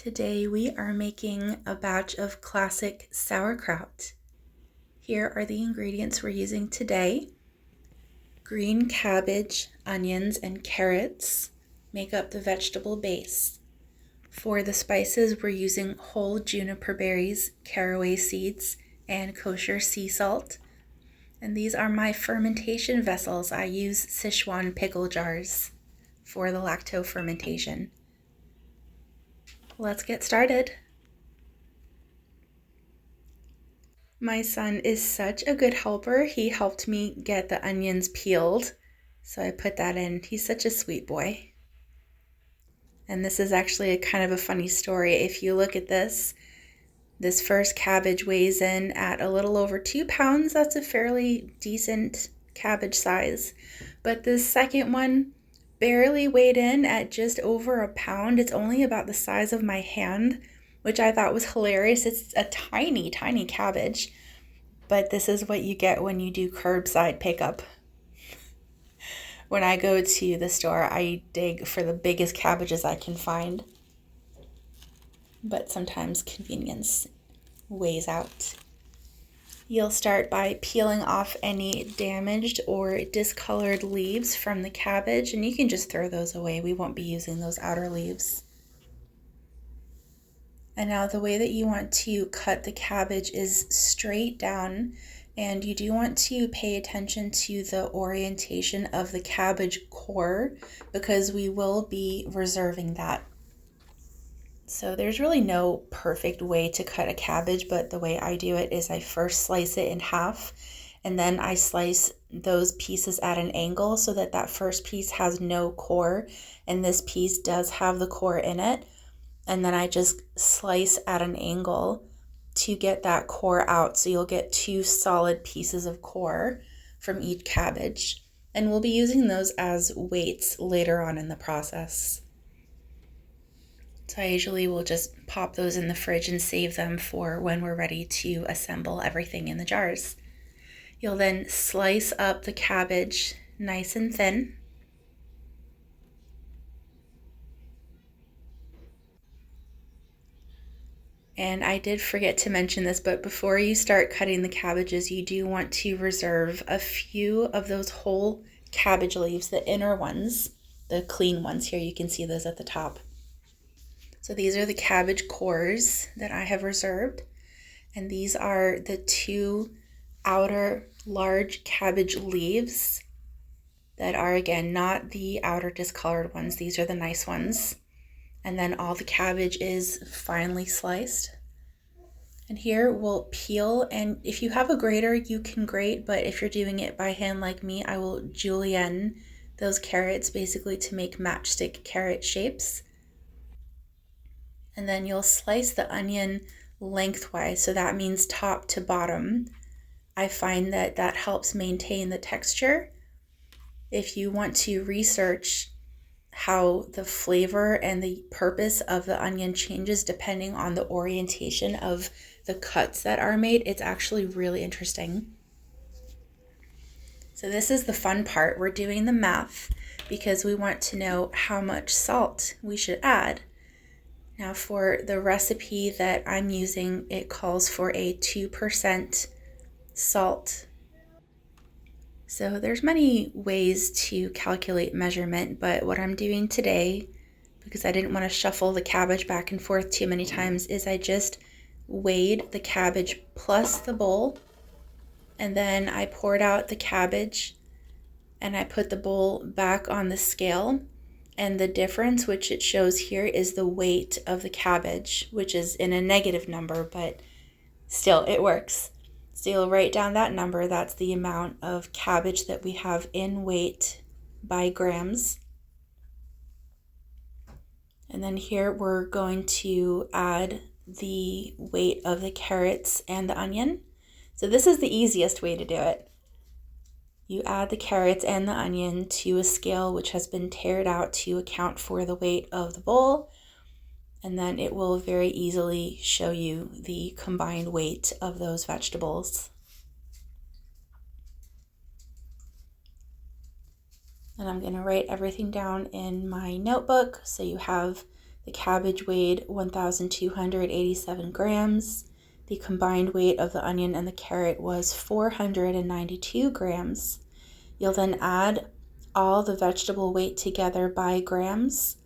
Today we are making a batch of classic sauerkraut. Here are the ingredients we're using today. Green cabbage, onions, and carrots make up the vegetable base. For the spices, we're using whole juniper berries, caraway seeds, and kosher sea salt. And these are my fermentation vessels. I use Sichuan pickle jars for the lacto fermentation. Let's get started. My son is such a good helper. He helped me get the onions peeled, so I put that in. He's such a sweet boy. And this is actually a kind of a funny story. If you look at this first cabbage weighs in at a little over 2 pounds. That's a fairly decent cabbage size. But this second one barely weighed in at just over 1 pound. It's only about the size of my hand, which I thought was hilarious. It's a tiny, tiny cabbage, but this is what you get when you do curbside pickup. When I go to the store, I dig for the biggest cabbages I can find, but sometimes convenience weighs out. You'll start by peeling off any damaged or discolored leaves from the cabbage, and you can just throw those away. We won't be using those outer leaves. And now the way that you want to cut the cabbage is straight down, and you do want to pay attention to the orientation of the cabbage core because we will be reserving that. So there's really no perfect way to cut a cabbage, but the way I do it is I first slice it in half, and then I slice those pieces at an angle so that that first piece has no core, and this piece does have the core in it. And then I just slice at an angle to get that core out. So you'll get 2 solid pieces of core from each cabbage. And we'll be using those as weights later on in the process. So I usually will just pop those in the fridge and save them for when we're ready to assemble everything in the jars. You'll then slice up the cabbage nice and thin. And I did forget to mention this, but before you start cutting the cabbages, you do want to reserve a few of those whole cabbage leaves, the inner ones, the clean ones here. You can see those at the top. So these are the cabbage cores that I have reserved. And these are the 2 outer large cabbage leaves that are, again, not the outer discolored ones. These are the nice ones. And then all the cabbage is finely sliced. And here we'll peel, and if you have a grater, you can grate, but if you're doing it by hand like me, I will julienne those carrots basically to make matchstick carrot shapes. And then you'll slice the onion lengthwise, so that means top to bottom. I find that that helps maintain the texture. If you want to research how the flavor and the purpose of the onion changes depending on the orientation of the cuts that are made, it's actually really interesting. So this is the fun part. We're doing the math because we want to know how much salt we should add. Now for the recipe that I'm using, it calls for a 2% salt. So there's many ways to calculate measurement, but what I'm doing today, because I didn't want to shuffle the cabbage back and forth too many times, is I just weighed the cabbage plus the bowl, and then I poured out the cabbage and I put the bowl back on the scale, and the difference, which it shows here, is the weight of the cabbage, which is in a negative number, but still it works. So you'll write down that number. That's the amount of cabbage that we have in weight by grams. And then here we're going to add the weight of the carrots and the onion. So this is the easiest way to do it. You add the carrots and the onion to a scale which has been tared out to account for the weight of the bowl, and then it will very easily show you the combined weight of those vegetables. And I'm going to write everything down in my notebook so you have The cabbage weighed 1,287 grams. The combined weight of the onion and the carrot was 492 grams. You'll then add all the vegetable weight together by grams,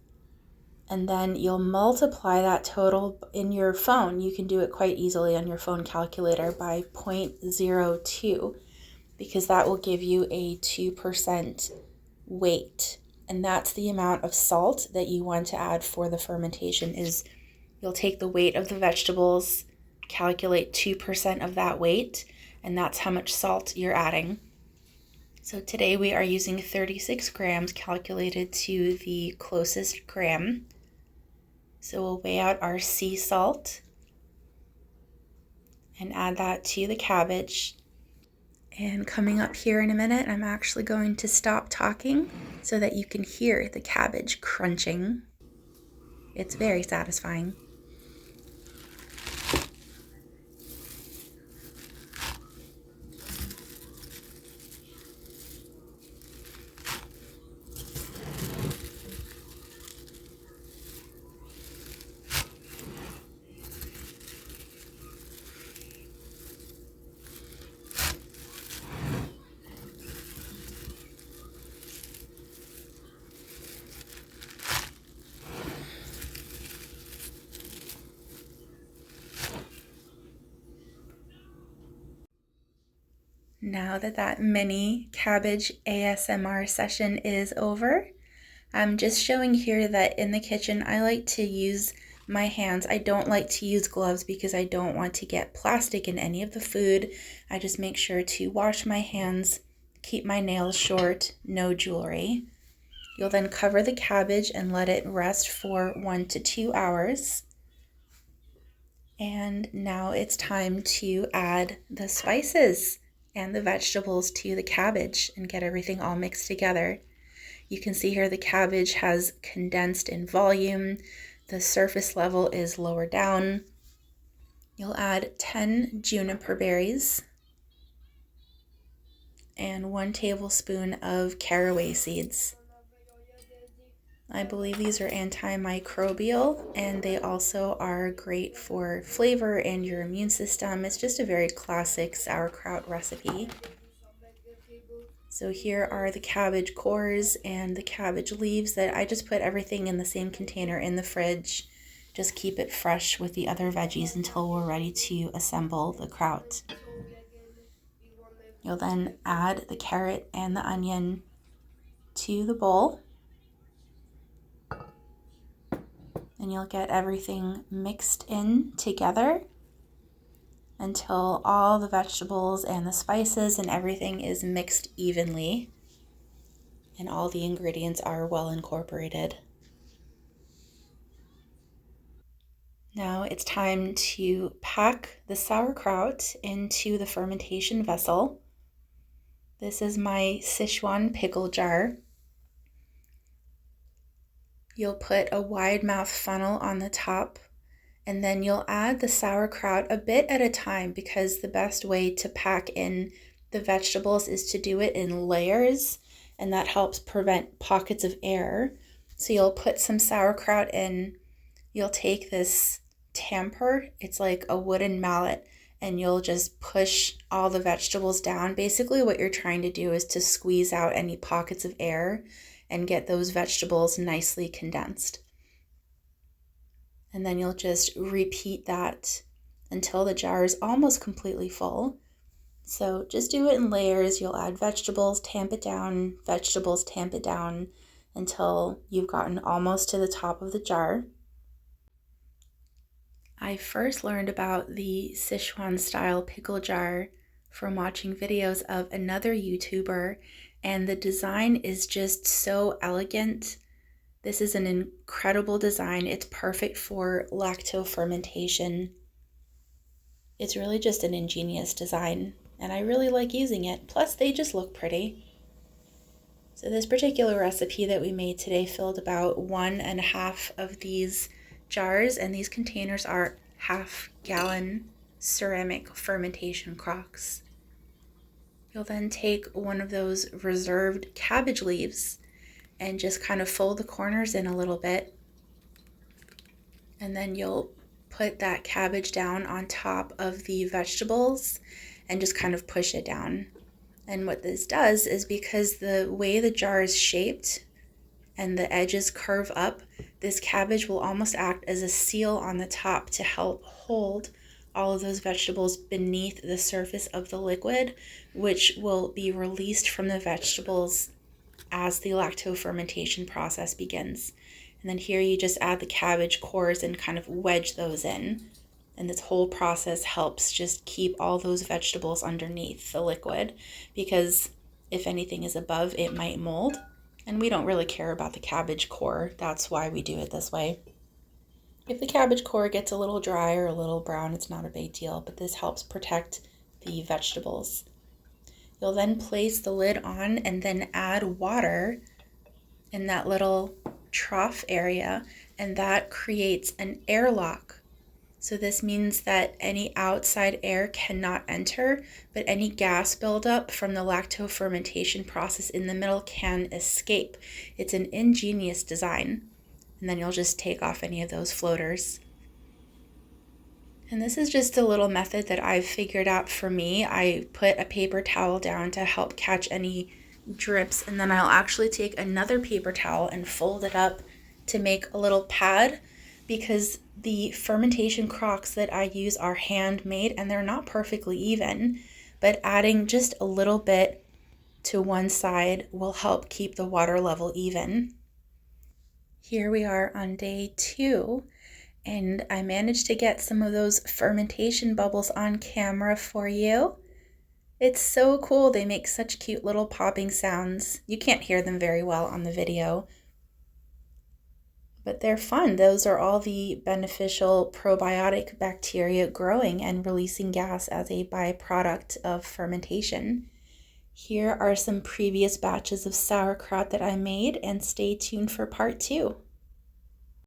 and then you'll multiply that total in your phone. You can do it quite easily on your phone calculator by 0.02, because that will give you a 2% weight. And that's the amount of salt that you want to add for the fermentation. Is you'll take the weight of the vegetables, calculate 2% of that weight, and that's how much salt you're adding. So today we are using 36 grams calculated to the closest gram. So we'll weigh out our sea salt and add that to the cabbage. And coming up here in a minute, I'm actually going to stop talking so that you can hear the cabbage crunching. It's very satisfying. Now that mini cabbage ASMR session is over, I'm just showing here that in the kitchen I like to use my hands. I don't like to use gloves because I don't want to get plastic in any of the food. I just make sure to wash my hands, keep my nails short, no jewelry. You'll then cover the cabbage and let it rest for 1 to 2 hours. And now it's time to add the spices and the vegetables to the cabbage and get everything all mixed together. You can see here the cabbage has condensed in volume. The surface level is lower down. You'll add 10 juniper berries and 1 tablespoon of caraway seeds. I believe these are antimicrobial, and they also are great for flavor and your immune system. It's just a very classic sauerkraut recipe. So here are the cabbage cores and the cabbage leaves that I just put everything in the same container in the fridge. Just keep it fresh with the other veggies until we're ready to assemble the kraut. You'll then add the carrot and the onion to the bowl. And you'll get everything mixed in together until all the vegetables and the spices and everything is mixed evenly and all the ingredients are well incorporated. Now it's time to pack the sauerkraut into the fermentation vessel. This is my Sichuan pickle jar. You'll put a wide mouth funnel on the top, and then you'll add the sauerkraut a bit at a time, because the best way to pack in the vegetables is to do it in layers, and that helps prevent pockets of air. So you'll put some sauerkraut in, you'll take this tamper, it's like a wooden mallet, and you'll just push all the vegetables down. Basically what you're trying to do is to squeeze out any pockets of air and get those vegetables nicely condensed. And then you'll just repeat that until the jar is almost completely full. So just do it in layers. You'll add vegetables, tamp it down, vegetables, tamp it down until you've gotten almost to the top of the jar. I first learned about the Sichuan style pickle jar from watching videos of another YouTuber, and the design is just so elegant. This is an incredible design. It's perfect for lacto fermentation. It's really just an ingenious design, and I really like using it. Plus, they just look pretty. So this particular recipe that we made today filled about 1.5 of these jars, and these containers are half-gallon ceramic fermentation crocks. You'll then take one of those reserved cabbage leaves and just kind of fold the corners in a little bit. And then you'll put that cabbage down on top of the vegetables and just kind of push it down. And what this does is, because the way the jar is shaped and the edges curve up, this cabbage will almost act as a seal on the top to help hold all of those vegetables beneath the surface of the liquid, which will be released from the vegetables as the lactofermentation process begins. And then here you just add the cabbage cores and kind of wedge those in. And this whole process helps just keep all those vegetables underneath the liquid, because if anything is above, it might mold. And we don't really care about the cabbage core. That's why we do it this way. If the cabbage core gets a little dry or a little brown, it's not a big deal, but this helps protect the vegetables. You'll then place the lid on and then add water in that little trough area, and that creates an airlock. So this means that any outside air cannot enter, but any gas buildup from the lactofermentation process in the middle can escape. It's an ingenious design. And then you'll just take off any of those floaters. And this is just a little method that I've figured out for me. I put a paper towel down to help catch any drips, and then I'll actually take another paper towel and fold it up to make a little pad, because the fermentation crocks that I use are handmade and they're not perfectly even, but adding just a little bit to one side will help keep the water level even. Here we are on day 2, and I managed to get some of those fermentation bubbles on camera for you. It's so cool. They make such cute little popping sounds. You can't hear them very well on the video, but they're fun. Those are all the beneficial probiotic bacteria growing and releasing gas as a byproduct of fermentation. Here are some previous batches of sauerkraut that I made, and stay tuned for part 2.